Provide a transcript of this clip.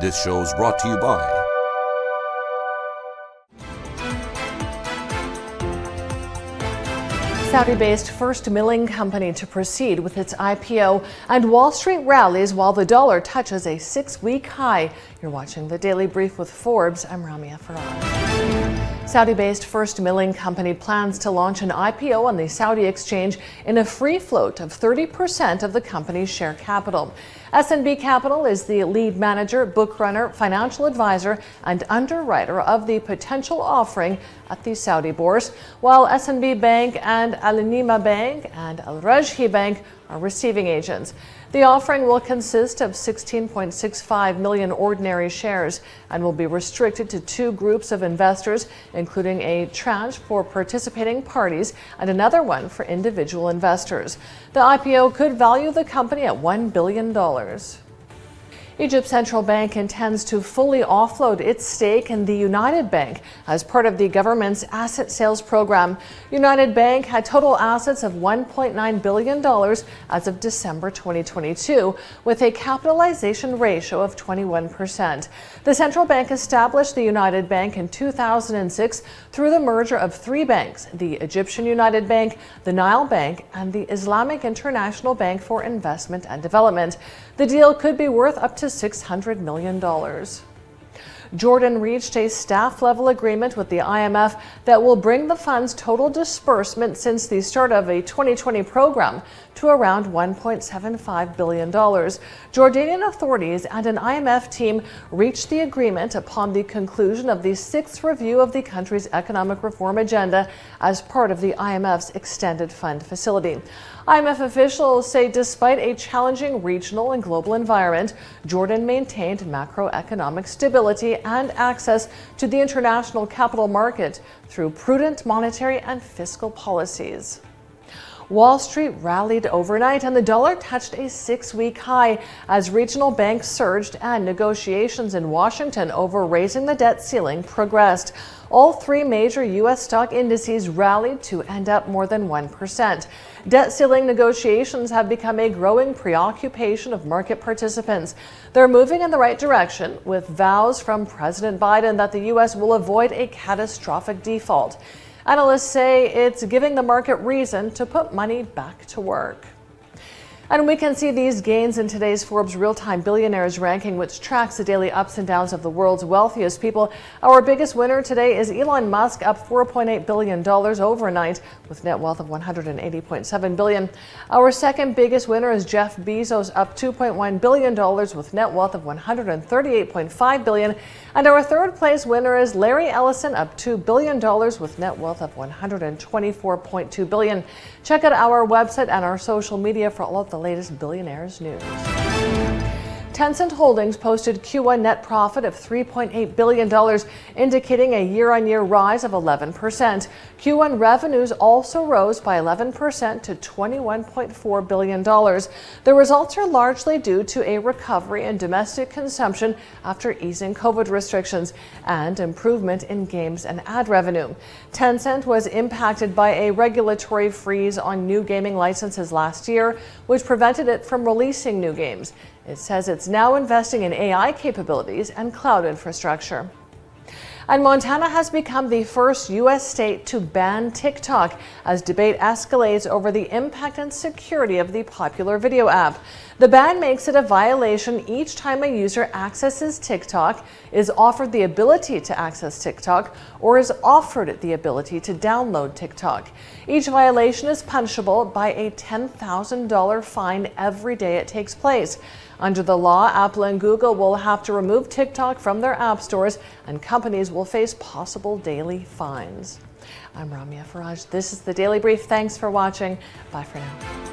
This show is brought to you by Saudi-based first milling company to proceed with its IPO, and Wall Street rallies while the dollar touches a 6-week high. You're watching the Daily Brief with Forbes. I'm Ramia Faraj. Saudi-based First Milling Company plans to launch an IPO on the Saudi exchange in a free float of 30% of the company's share capital. S&B Capital is the lead manager, bookrunner, financial advisor, and underwriter of the potential offering at the Saudi bourse, while S&B Bank and Al-Nima Bank and Al Rajhi Bank are receiving agents. The offering will consist of 16.65 million ordinary shares and will be restricted to 2 groups of investors, including a tranche for participating parties and another one for individual investors. The IPO could value the company at $1 billion. Egypt's central bank intends to fully offload its stake in the United Bank as part of the government's asset sales program. United Bank had total assets of $1.9 billion as of December 2022, with a capitalization ratio of 21%. The central bank established the United Bank in 2006 through the merger of 3 banks: the Egyptian United Bank, the Nile Bank, and the Islamic International Bank for Investment and Development. The deal could be worth up to $600 million. Jordan reached a staff-level agreement with the IMF that will bring the fund's total disbursement since the start of a 2020 program to around $1.75 billion. Jordanian authorities and an IMF team reached the agreement upon the conclusion of the 6th review of the country's economic reform agenda as part of the IMF's extended fund facility. IMF officials say despite a challenging regional and global environment, Jordan maintained macroeconomic stability and access to the international capital market through prudent monetary and fiscal policies. Wall Street rallied overnight and the dollar touched a 6-week high as regional banks surged and negotiations in Washington over raising the debt ceiling progressed. All 3 major U.S. stock indices rallied to end up more than 1%. Debt ceiling negotiations have become a growing preoccupation of market participants. They're moving in the right direction, with vows from President Biden that the U.S. will avoid a catastrophic default. Analysts say it's giving the market reason to put money back to work. And we can see these gains in today's Forbes Real-Time Billionaires ranking, which tracks the daily ups and downs of the world's wealthiest people. Our biggest winner today is Elon Musk, up $4.8 billion overnight with net wealth of $180.7 billion. Our second biggest winner is Jeff Bezos, up $2.1 billion with net wealth of $138.5 billion. And our third place winner is Larry Ellison, up $2 billion with net wealth of $124.2 billion. Check out our website and our social media for all of the latest Billionaires news. Tencent Holdings posted Q1 net profit of $3.8 billion, indicating a year-on-year rise of 11%. Q1 revenues also rose by 11% to $21.4 billion. The results are largely due to a recovery in domestic consumption after easing COVID restrictions and improvement in games and ad revenue. Tencent was impacted by a regulatory freeze on new gaming licenses last year, which prevented it from releasing new games. It says it's now investing in AI capabilities and cloud infrastructure. And Montana has become the first U.S. state to ban TikTok as debate escalates over the impact and security of the popular video app. The ban makes it a violation each time a user accesses TikTok, is offered the ability to access TikTok, or is offered the ability to download TikTok. Each violation is punishable by a $10,000 fine every day it takes place. Under the law, Apple and Google will have to remove TikTok from their app stores, and companies will face possible daily fines. I'm Ramia Faraj. This is the Daily Brief. Thanks for watching. Bye for now.